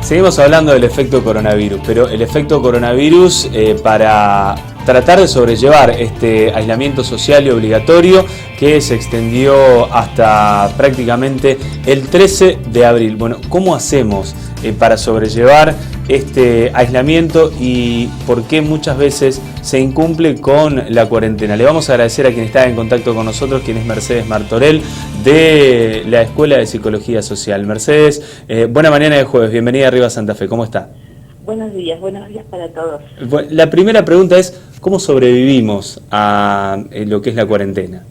Seguimos hablando del efecto coronavirus, pero el efecto coronavirus para tratar de sobrellevar este aislamiento social y obligatorio que se extendió hasta prácticamente el 13 de abril. Bueno, ¿cómo hacemos para sobrellevar este aislamiento y por qué muchas veces se incumple con la cuarentena? Le vamos a agradecer a quien está en contacto con nosotros, quien es Mercedes Martorell, de la Escuela de Psicología Social. Mercedes, buena mañana de jueves, bienvenida a Arriba Santa Fe, ¿cómo está? Buenos días para todos. La primera pregunta es, ¿cómo sobrevivimos a lo que es la cuarentena?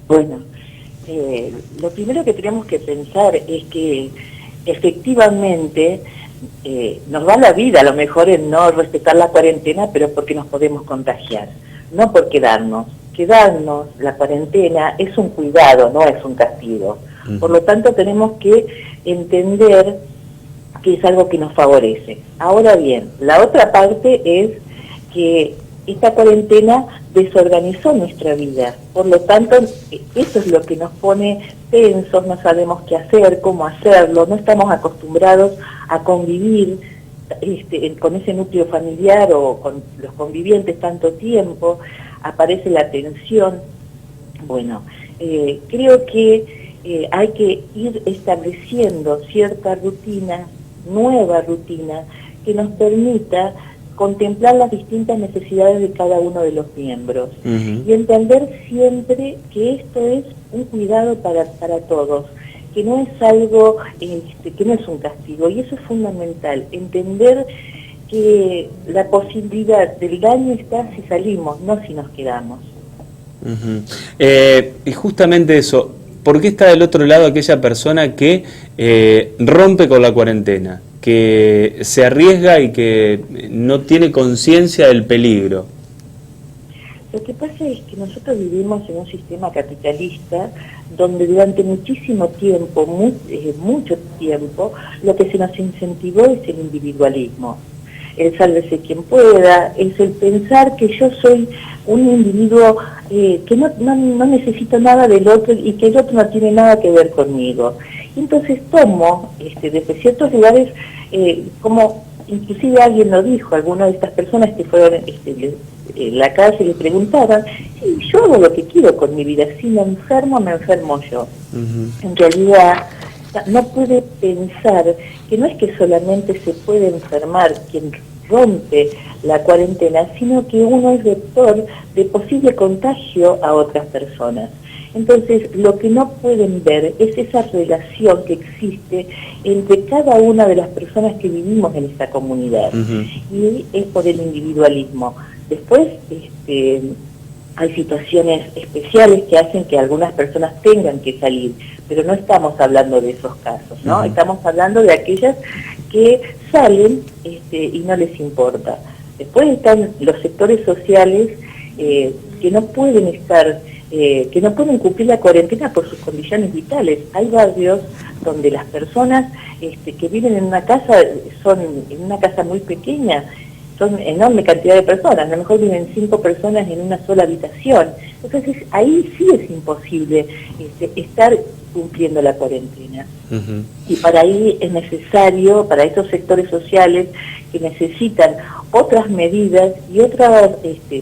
Bueno, lo primero que tenemos que pensar es que efectivamente nos va la vida a lo mejor en no respetar la cuarentena, pero porque nos podemos contagiar, no por quedarnos. Quedarnos, la cuarentena, es un cuidado, no es un castigo. Por lo tanto, tenemos que entender que es algo que nos favorece. Ahora bien, la otra parte es que esta cuarentena desorganizó nuestra vida. Por lo tanto, eso es lo que nos pone tensos, no sabemos qué hacer, cómo hacerlo, no estamos acostumbrados a convivir con ese núcleo familiar o con los convivientes tanto tiempo, aparece la tensión. Bueno, creo que hay que ir estableciendo cierta rutina, nueva rutina, que nos permita contemplar las distintas necesidades de cada uno de los miembros y entender siempre que esto es un cuidado para todos, que no es algo, que no es un castigo, y eso es fundamental, entender que la posibilidad del daño está si salimos, no si nos quedamos. Y justamente eso, ¿por qué está del otro lado aquella persona que rompe con la cuarentena, que se arriesga y que no tiene conciencia del peligro? Lo que pasa es que nosotros vivimos en un sistema capitalista donde durante muchísimo tiempo, mucho tiempo, lo que se nos incentivó es el individualismo. El sálvese quien pueda, es el pensar que yo soy un individuo que no necesito nada del otro y que el otro no tiene nada que ver conmigo. Entonces tomo desde ciertos lugares, como inclusive alguien lo dijo, alguna de estas personas que fueron en la calle le preguntaban, sí, yo hago lo que quiero con mi vida, si me enfermo yo. En realidad no puede pensar que no es que solamente se puede enfermar quien rompe la cuarentena, sino que uno es vector de posible contagio a otras personas. Entonces, lo que no pueden ver es esa relación que existe entre cada una de las personas que vivimos en esta comunidad, y es por el individualismo. Después, hay situaciones especiales que hacen que algunas personas tengan que salir, pero no estamos hablando de esos casos, ¿no? Estamos hablando de aquellas que salen y no les importa. Después están los sectores sociales que no pueden estar, que no pueden cumplir la cuarentena por sus condiciones vitales. Hay barrios donde las personas que viven en una casa, son en una casa muy pequeña, son enorme cantidad de personas, a lo mejor viven 5 personas en una sola habitación. Entonces ahí sí es imposible estar cumpliendo la cuarentena. Y para ahí es necesario, para estos sectores sociales que necesitan otras medidas y otras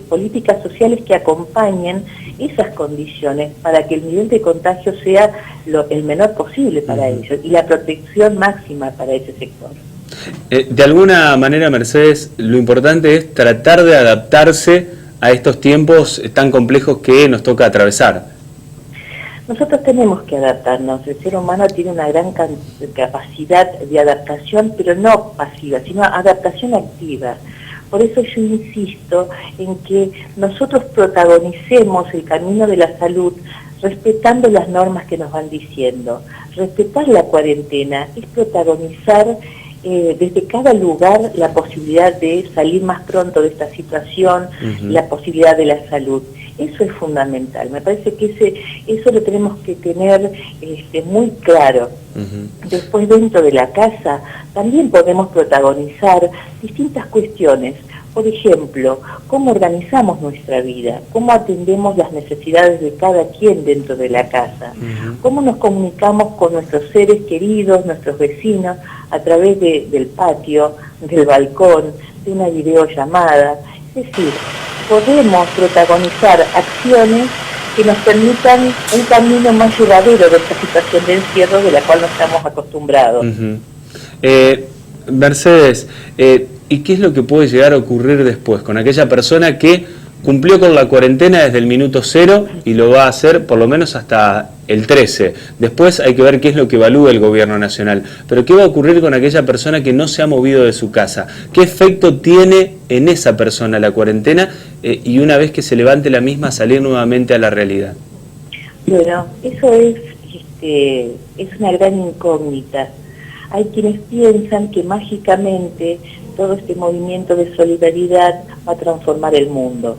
políticas sociales que acompañen esas condiciones para que el nivel de contagio sea el menor posible para ellos y la protección máxima para ese sector. De alguna manera, Mercedes, lo importante es tratar de adaptarse a estos tiempos tan complejos que nos toca atravesar. Nosotros tenemos que adaptarnos. El ser humano tiene una gran capacidad de adaptación, pero no pasiva, sino adaptación activa. Por eso yo insisto en que nosotros protagonicemos el camino de la salud respetando las normas que nos van diciendo. Respetar la cuarentena es protagonizar desde cada lugar la posibilidad de salir más pronto de esta situación, la posibilidad de la salud. Eso es fundamental. Me parece que eso lo tenemos que tener muy claro. Después, dentro de la casa, también podemos protagonizar distintas cuestiones. Por ejemplo, cómo organizamos nuestra vida, cómo atendemos las necesidades de cada quien dentro de la casa, cómo nos comunicamos con nuestros seres queridos, nuestros vecinos, a través del patio, del balcón, de una videollamada. Es decir, podemos protagonizar acciones que nos permitan un camino más llevadero de esta situación de encierro de la cual no estamos acostumbrados. Mercedes, ¿y qué es lo que puede llegar a ocurrir después con aquella persona que cumplió con la cuarentena desde el minuto 0 y lo va a hacer por lo menos hasta el 13? Después hay que ver qué es lo que evalúa el gobierno nacional. Pero ¿qué va a ocurrir con aquella persona que no se ha movido de su casa? ¿Qué efecto tiene en esa persona la cuarentena y una vez que se levante la misma salir nuevamente a la realidad? Bueno, eso es una gran incógnita. Hay quienes piensan que mágicamente todo este movimiento de solidaridad va a transformar el mundo.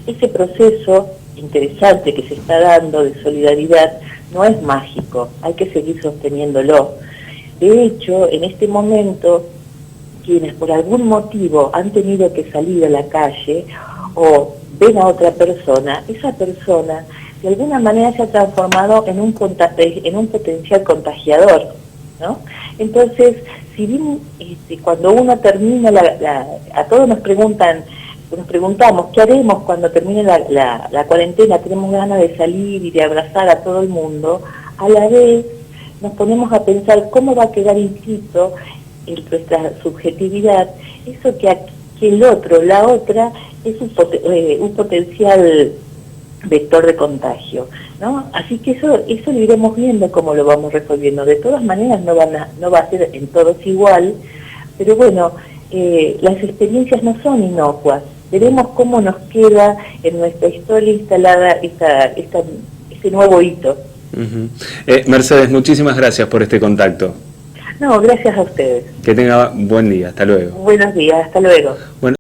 Ese proceso interesante que se está dando de solidaridad no es mágico, hay que seguir sosteniéndolo. De hecho, en este momento, quienes por algún motivo han tenido que salir a la calle o ven a otra persona, esa persona de alguna manera se ha transformado en un potencial contagiador, ¿no? Entonces, si bien cuando uno termina a todos nos preguntamos qué haremos cuando termine la cuarentena, tenemos ganas de salir y de abrazar a todo el mundo, a la vez nos ponemos a pensar cómo va a quedar inscrito en nuestra subjetividad eso que el otro, la otra, es un potencial vector de contagio, ¿no? Así que eso lo iremos viendo cómo lo vamos resolviendo. De todas maneras no va a ser en todos igual, pero bueno, las experiencias no son inocuas. Veremos cómo nos queda en nuestra historia instalada este nuevo hito. Mercedes, muchísimas gracias por este contacto. No, gracias a ustedes. Que tenga buen día, hasta luego. Buenos días, hasta luego. Bueno.